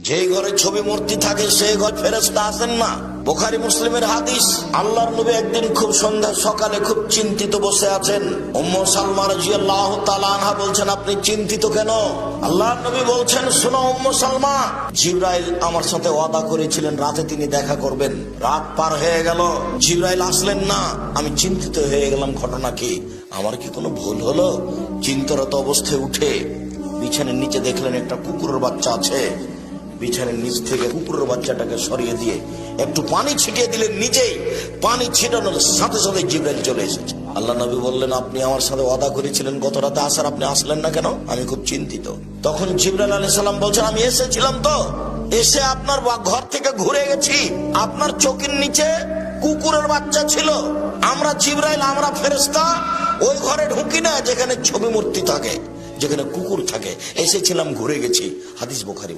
যে ঘরে ছবি মূর্তি থাকে সেই ঘর ফেরেশতা আসেন না। বুখারী মুসলিমের হাদিস। আল্লাহর নবী একদিন খুব সন্ধ্যা সকালে খুব চিন্তিত বসে আছেন। উম্মু সালমা রাদিয়াল্লাহু তাআলা আনহা বলছেন, আপনি চিন্তিত কেন? আল্লাহর নবী বলছেন, শোনো উম্মু সালমা, জিবরাইল আমার সাথে ওয়াদা করেছিলেন রাতে তিনি দেখা করবেন। রাত পার হয়ে গেল, জিবরাইল আসলেন না। আমি চিন্তিত হয়ে গেলাম, ঘটনা কি? আমার কি কোনো ভুল হলো? চিন্তারত অবস্থায় উঠে বিছানার নিচে দেখলেন একটা কুকুরের বাচ্চা আছে। বিছানার নিচ থেকে কুকুরের বাচ্চাটাকে সরিয়ে দিয়ে একটু পানি ছিটিয়ে দিলেন। নিজেই পানি ছিটানোর সাথে সাথে জিবরাইল চলে এসেছে। আল্লাহ নবী বললেন, আপনি আমার সাথে ওয়াদা করেছিলেন গত রাতে আসার, আপনি আসলেন না কেন? আমি খুব চিন্তিত। তখন জিবরাইল আলাইহিস সালাম বলছেন, আমি এসেছিলাম তো, এসে আপনার ঘর থেকে ঘুরে গেছি, আপনার চোখের নিচে কুকুরের বাচ্চা ছিল। আমরা জিবরাইল, আমরা ফেরেশতা ওই ঘরে ঢুকি না যেখানে ছবি মূর্তি থাকে, যেখানে কুকুর থাকে। এসেছিলাম, ঘুরে গেছি। হাদিস বুখারী।